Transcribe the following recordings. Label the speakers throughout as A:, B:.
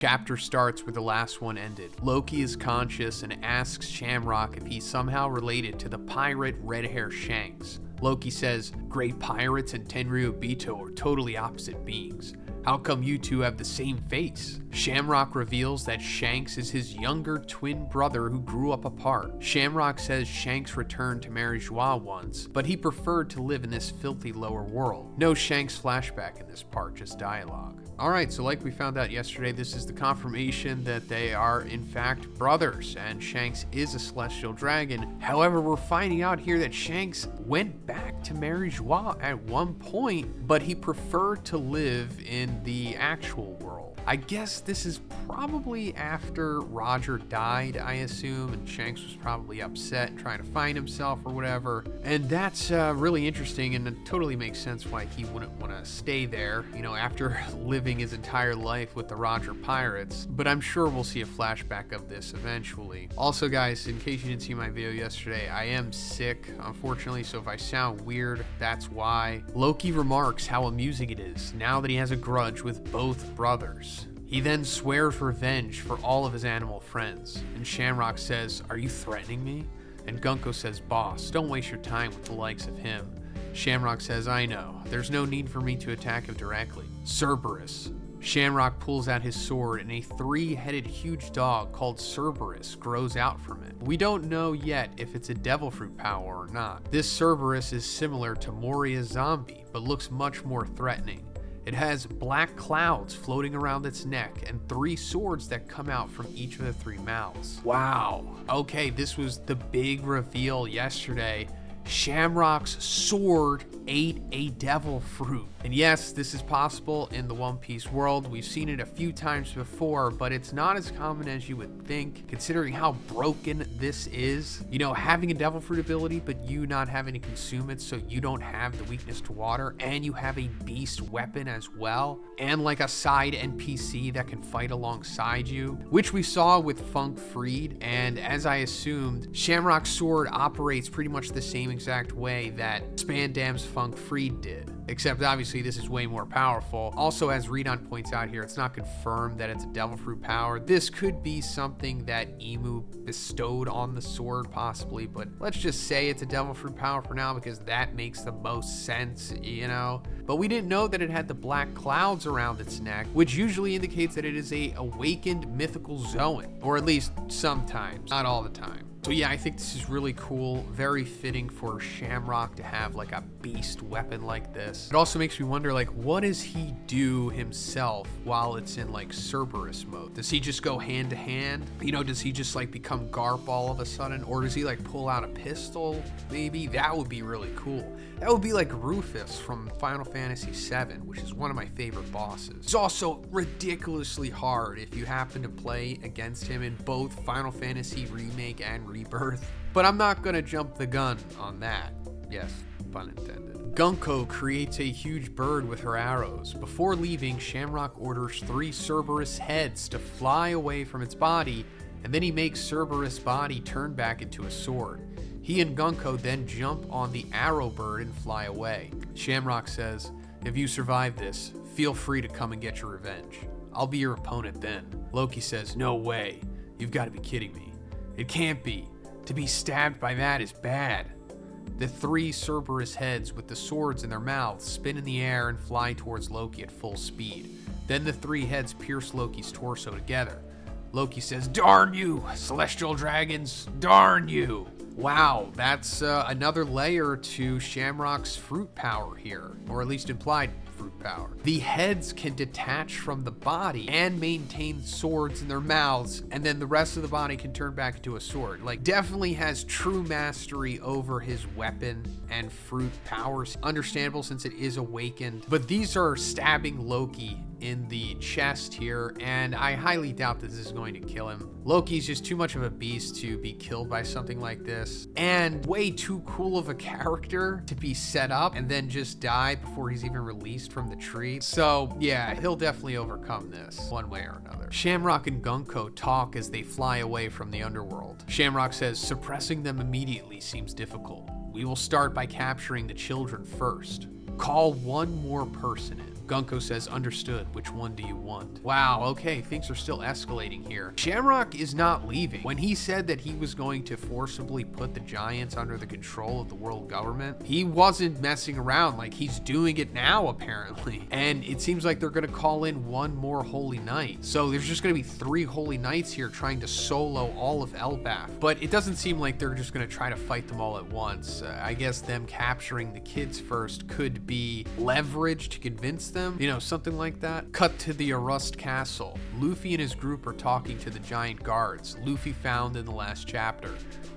A: Chapter starts where the last one ended. Loki is conscious and asks Shamrock if he's somehow related to the pirate red-hair Shanks. Loki says, "Great pirates and Tenryubito are totally opposite beings. How come you two have the same face?" Shamrock reveals that Shanks is his younger twin brother who grew up apart. Shamrock says Shanks returned to marry Joie once, but he preferred to live in this filthy lower world. No Shanks flashback in this part, just dialogue. Alright, so like we found out yesterday, this is the confirmation that they are in fact brothers, and Shanks is a celestial dragon. However, we're finding out here that Shanks went back to marry Joie at one point, but he preferred to live in the actual world. I guess this is probably after Roger died, I assume, and Shanks was probably upset and trying to find himself or whatever. And that's really interesting, and it totally makes sense why he wouldn't want to stay there, you know, after living his entire life with the Roger Pirates. But I'm sure we'll see a flashback of this eventually. Also, guys, in case you didn't see my video yesterday, I am sick, unfortunately, so if I sound weird, that's why. Loki remarks how amusing it is now that he has a grudge with both brothers. He then swears revenge for all of his animal friends, and Shamrock says, "Are you threatening me?" And Gunko says, "Boss, don't waste your time with the likes of him." Shamrock says, "I know, there's no need for me to attack him directly." Cerberus. Shamrock pulls out his sword and a three-headed huge dog called Cerberus grows out from it. We don't know yet if it's a devil fruit power or not. This Cerberus is similar to Moria's zombie, but looks much more threatening. It has black clouds floating around its neck and three swords that come out from each of the three mouths. Wow. Okay, this was the big reveal yesterday. Shamrock's sword ate a devil fruit. And yes, this is possible in the One Piece world. We've seen it a few times before, but it's not as common as you would think, considering how broken this is. You know, having a devil fruit ability, but you not having to consume it, so you don't have the weakness to water, and you have a beast weapon as well, and like a side NPC that can fight alongside you, which we saw with Funk Freed. And as I assumed, Shamrock's sword operates pretty much the same exact way that Spandam's Funk Freed did, except obviously this is way more powerful. Also, as Zhoniin points out here, it's not confirmed that it's a devil fruit power. This could be something that Emu bestowed on the sword possibly, but let's just say it's a devil fruit power for now because that makes the most sense, you know? But we didn't know that it had the black clouds around its neck, which usually indicates that it is a awakened mythical Zhoniin, or at least sometimes, not all the time. So yeah, I think this is really cool, very fitting for Shamrock to have like a beast weapon like this. It also makes me wonder, like, what does he do himself while it's in like Cerberus mode? Does he just go hand to hand? You know, does he just like become Garp all of a sudden? Or does he like pull out a pistol maybe? That would be really cool. That would be like Rufus from Final Fantasy VII, which is one of my favorite bosses. It's also ridiculously hard if you happen to play against him in both Final Fantasy Remake and Rebirth, but I'm not gonna jump the gun on that. Yes, pun intended. Gunko creates a huge bird with her arrows. Before leaving, Shamrock orders 3 Cerberus heads to fly away from its body, and then he makes Cerberus' body turn back into a sword. He and Gunko then jump on the arrow bird and fly away. Shamrock says, "If you survive this, feel free to come and get your revenge. I'll be your opponent then." Loki says, "No way. You've got to be kidding me. It can't be. To be stabbed by that is bad." The 3 Cerberus heads with the swords in their mouths spin in the air and fly towards Loki at full speed. Then the 3 heads pierce Loki's torso together. Loki says, "Darn you, celestial dragons, darn you." Wow, that's another layer to Shamrock's fruit power here, or at least implied fruit power. The heads can detach from the body and maintain swords in their mouths, and then the rest of the body can turn back into a sword. Like, definitely has true mastery over his weapon and fruit powers. Understandable since it is awakened, but these are stabbing Loki in the chest here, and I highly doubt that this is going to kill him. Loki's just too much of a beast to be killed by something like this, and way too cool of a character to be set up and then just die before he's even released from the tree. So yeah, he'll definitely overcome this one way or another. Shamrock and Gunko talk as they fly away from the underworld. Shamrock says, "Suppressing them immediately seems difficult. We will start by capturing the children first. Call one more person in." Gunko says, understood, which one do you want? Wow, okay, things are still escalating here. Shamrock is not leaving. When he said that he was going to forcibly put the giants under the control of the world government, he wasn't messing around. Like, he's doing it now, apparently. And it seems like they're gonna call in one more Holy Knight. So there's just gonna be 3 Holy Knights here trying to solo all of Elbaf. But it doesn't seem like they're just gonna try to fight them all at once. I guess them capturing the kids first could be leverage to convince them, you know, something like that. Cut to the Arust Castle. Luffy and his group are talking to the giant guards Luffy found in the last chapter.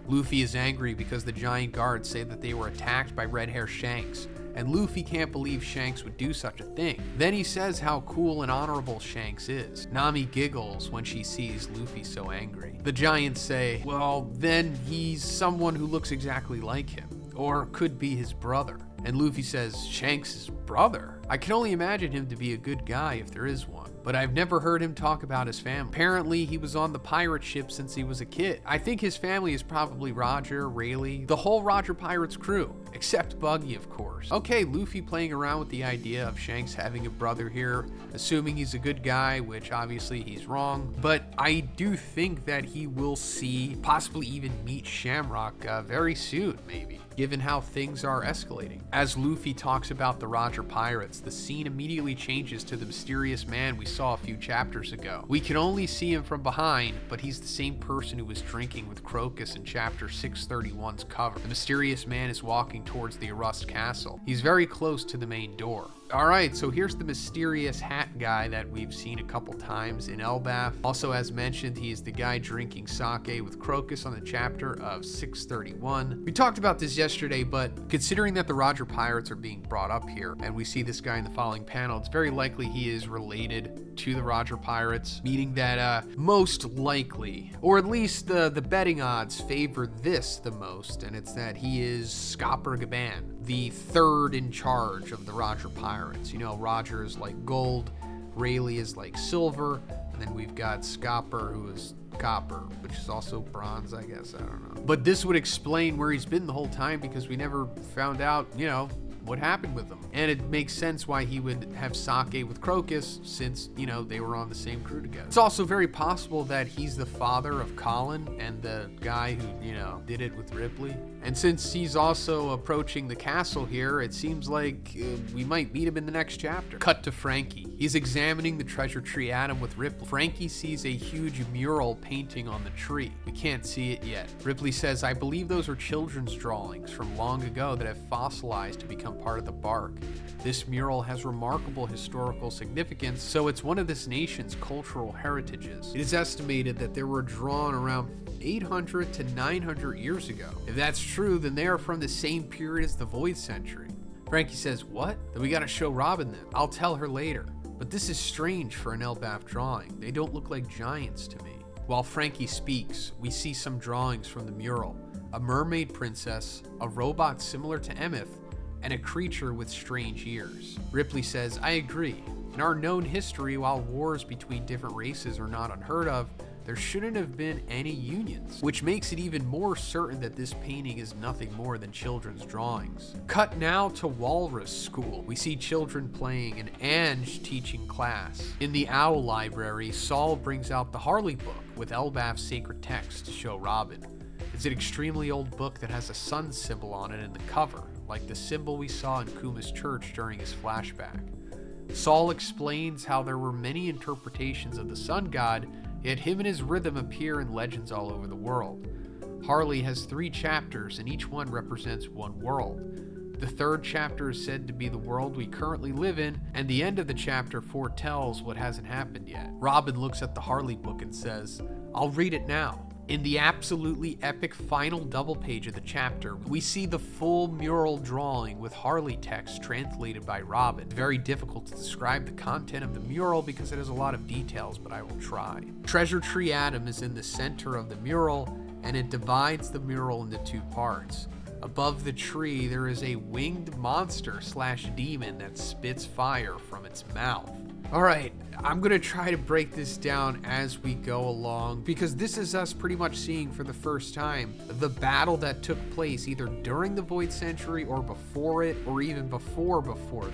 A: Luffy is angry because the giant guards say that they were attacked by Red Hair Shanks, and Luffy can't believe Shanks would do such a thing. Then he says how cool and honorable Shanks is. Nami giggles when she sees Luffy so angry. The giants say, well, then he's someone who looks exactly like him, or could be his brother. And Luffy says, Shanks' brother? I can only imagine him to be a good guy if there is one, but I've never heard him talk about his family. Apparently, he was on the pirate ship since he was a kid. I think his family is probably Roger, Rayleigh, the whole Roger Pirates crew, except Buggy, of course. Okay, Luffy playing around with the idea of Shanks having a brother here, assuming he's a good guy, which obviously he's wrong, but I do think that he will see, possibly even meet Shamrock very soon, maybe, given how things are escalating. As Luffy talks about the Roger Pirates, the scene immediately changes to the mysterious man we saw a few chapters ago. We can only see him from behind, but he's the same person who was drinking with Crocus in chapter 631's cover. The mysterious man is walking towards the Arust Castle. He's very close to the main door. Alright, so here's the mysterious hat guy that we've seen a couple times in Elbaf. Also, as mentioned, he is the guy drinking sake with Crocus on the chapter of 631. We talked about this yesterday, but considering that the Roger Pirates are being brought up here, and we see this guy in the following panel, it's very likely he is related to the Roger Pirates, meaning that most likely, or at least the betting odds favor this the most, and it's that he is Scopper Gaban, the third in charge of the Roger Pirates. You know, Roger is like gold, Rayleigh is like silver, and then we've got Scopper, who is copper, which is also bronze, I guess. I don't know. But this would explain where he's been the whole time, because we never found out, you know, what happened with him. And it makes sense why he would have sake with Crocus, since, you know, they were on the same crew together. It's also very possible that he's the father of Colin and the guy who, you know, did it with Ripley. And since he's also approaching the castle here, it seems like we might meet him in the next chapter. Cut to Frankie. He's examining the treasure tree atom with Ripley. Frankie sees a huge mural painting on the tree. We can't see it yet. Ripley says, I believe those are children's drawings from long ago that have fossilized to become part of the bark. This mural has remarkable historical significance, so it's one of this nation's cultural heritages. It is estimated that they were drawn around 800 to 900 years ago. If that's true, then they are from the same period as the Void Century. Frankie says, what? Then we gotta show Robin them. I'll tell her later. But this is strange for an Elbaf drawing. They don't look like giants to me. While Frankie speaks, we see some drawings from the mural. A mermaid princess, a robot similar to Emeth, and a creature with strange ears. Ripley says, I agree. In our known history, while wars between different races are not unheard of, there shouldn't have been any unions, which makes it even more certain that this painting is nothing more than children's drawings. Cut now to Walrus School. We see children playing and Ange teaching class. In the Owl Library, Saul brings out the Harley book with Elbaf's sacred text to show Robin. It's an extremely old book that has a sun symbol on it in the cover, like the symbol we saw in Kuma's church during his flashback. Saul explains how there were many interpretations of the sun god, yet him and his rhythm appear in legends all over the world. Harley has 3 chapters, and each one represents one world. The 3rd chapter is said to be the world we currently live in, and the end of the chapter foretells what hasn't happened yet. Robin looks at the Harley book and says, I'll read it now. In the absolutely epic final double page of the chapter, we see the full mural drawing with Harley text translated by Robin. It's very difficult to describe the content of the mural because it has a lot of details, but I will try. Treasure Tree Atom is in the center of the mural, and it divides the mural into 2 parts. Above the tree, there is a winged monster / demon that spits fire from its mouth. All right, I'm gonna try to break this down as we go along, because this is us pretty much seeing for the first time the battle that took place either during the Void Century or before it, or even before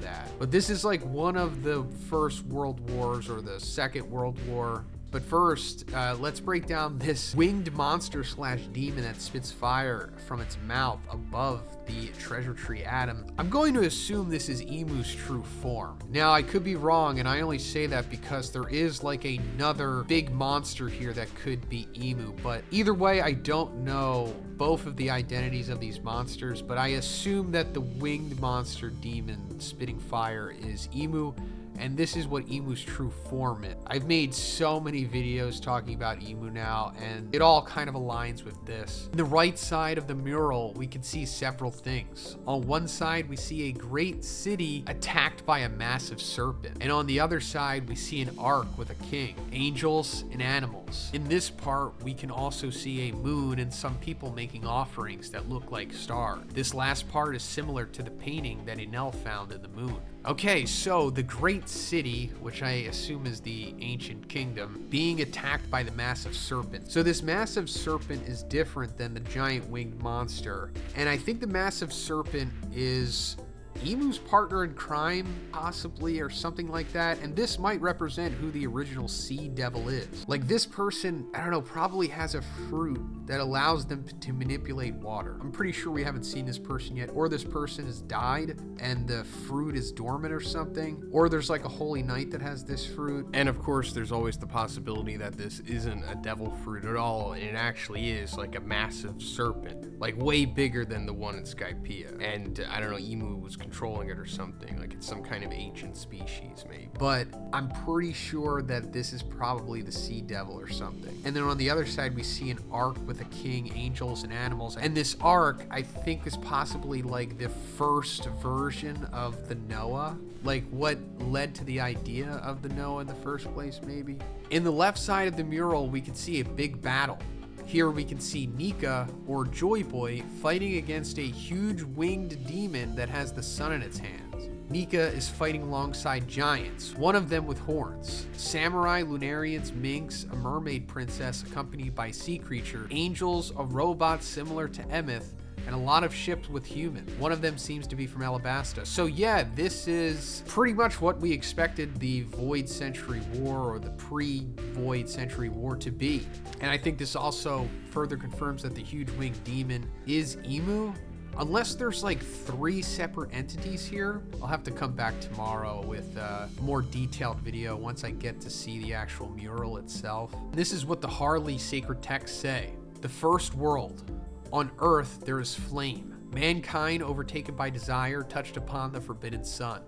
A: that. But this is like one of the first world wars or the second world war. But first, let's break down this winged monster slash demon that spits fire from its mouth above the treasure tree Adam. I'm going to assume this is Emu's true form. Now, I could be wrong, and I only say that because there is like another big monster here that could be Emu. But either way, I don't know both of the identities of these monsters, but I assume that the winged monster demon spitting fire is Emu. And this is what Emu's true form is. I've made so many videos talking about Emu now, and it all kind of aligns with this. On the right side of the mural, we can see several things. On one side, we see a great city attacked by a massive serpent. And on the other side, we see an ark with a king, angels, and animals. In this part, we can also see a moon and some people making offerings that look like stars. This last part is similar to the painting that Enel found in the moon. Okay, so the great city, which I assume is the ancient kingdom, being attacked by the massive serpent. So this massive serpent is different than the giant winged monster. And I think the massive serpent is Emu's partner in crime, possibly, or something like that. And this might represent who the original sea devil is. Like, this person, I don't know, probably has a fruit that allows them to manipulate water. I'm pretty sure we haven't seen this person yet, or this person has died and the fruit is dormant or something, or there's like a holy knight that has this fruit. And of course, there's always the possibility that this isn't a devil fruit at all, and it actually is like a massive serpent, like way bigger than the one in Skypiea. And I don't know, Emu was controlling it or something, like it's some kind of ancient species maybe. But I'm pretty sure that this is probably the sea devil or something. And then on the other side, we see an ark with a king, angels, and animals. And this ark, I think, is possibly like the first version of the Noah, like what led to the idea of the Noah in the first place, maybe. In the left side of the mural, we can see a big battle. Here we can see Nika, or Joy Boy, fighting against a huge winged demon that has the sun in its hands. Nika is fighting alongside giants, one of them with horns, samurai, Lunarians, minks, a mermaid princess accompanied by sea creature, angels, a robot similar to Emeth, and a lot of ships with humans. One of them seems to be from Alabasta. So yeah, this is pretty much what we expected the Void Century War or the pre-Void Century War to be. And I think this also further confirms that the huge winged demon is Emu. Unless there's like 3 separate entities here. I'll have to come back tomorrow with a more detailed video once I get to see the actual mural itself. This is what the Harley sacred texts say. The first world. On earth there is flame. Mankind, overtaken by desire, touched upon the forbidden sun.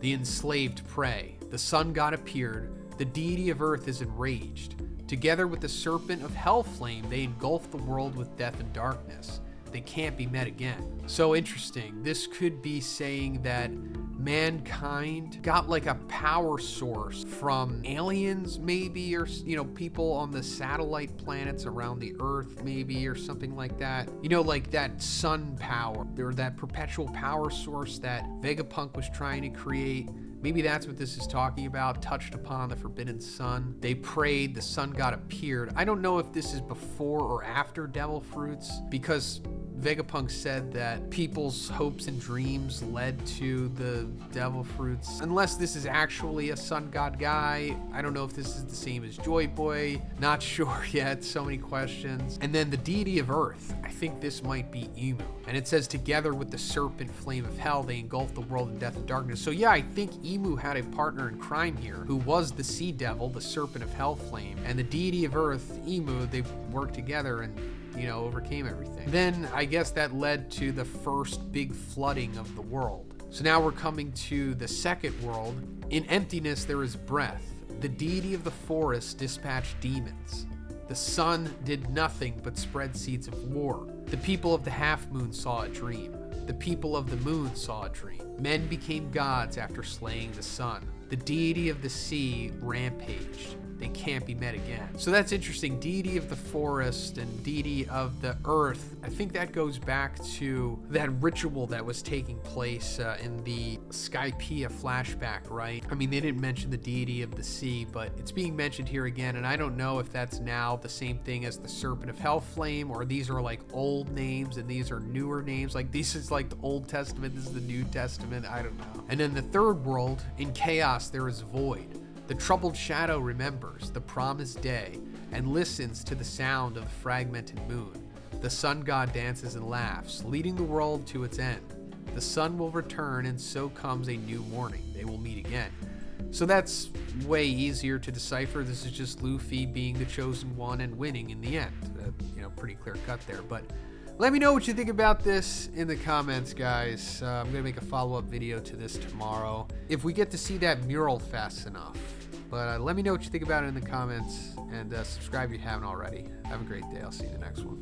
A: The enslaved prey. The sun god appeared. The deity of earth is enraged. Together with the serpent of hell flame, they engulf the world with death and darkness. They can't be met again. So interesting. This could be saying that mankind got like a power source from aliens maybe, or people on the satellite planets around the earth maybe, or something like that. Like that sun power, or that perpetual power source that Vegapunk was trying to create. Maybe that's what this is talking about. Touched upon the forbidden sun. They prayed, the sun god appeared. I don't know if this is before or after devil fruits, because Vegapunk said that people's hopes and dreams led to the devil fruits. Unless this is actually a sun god guy. I don't know if this is the same as Joy Boy. Not sure yet. So many questions. And then the deity of earth. I think this might be Emu. And it says, together with the serpent flame of hell, they engulf the world in death and darkness. So yeah, I think Emu had a partner in crime here, who was the sea devil, the serpent of hell flame, and the deity of earth, Emu. They worked together and overcame everything. Then I guess that led to the first big flooding of the world. So now we're coming to the second world. In emptiness there is breath. The deity of the forest dispatched demons. The sun did nothing but spread seeds of war. The people of the half moon saw a dream. The people of the moon saw a dream. Men became gods after slaying the sun. The deity of the sea rampaged. they can't be met again. So that's interesting. Deity of the forest and deity of the earth. I think that goes back to that ritual that was taking place in the Skypiea flashback, right? I mean, they didn't mention the deity of the sea, but it's being mentioned here again, and I don't know if that's now the same thing as the Serpent of Hellflame, or these are like old names and these are newer names. Like this is like the Old Testament, this is the New Testament, I don't know. And then the third world, in chaos there is void. The troubled shadow remembers the promised day and listens to the sound of the fragmented moon. The sun god dances and laughs, leading the world to its end. The sun will return, and so comes a new morning. They will meet again. So that's way easier to decipher. This is just Luffy being the chosen one and winning in the end. Pretty clear cut there. But let me know what you think about this in the comments, guys. I'm going to make a follow-up video to this tomorrow, if we get to see that mural fast enough. But let me know what you think about it in the comments, and subscribe if you haven't already. Have a great day. I'll see you in the next one.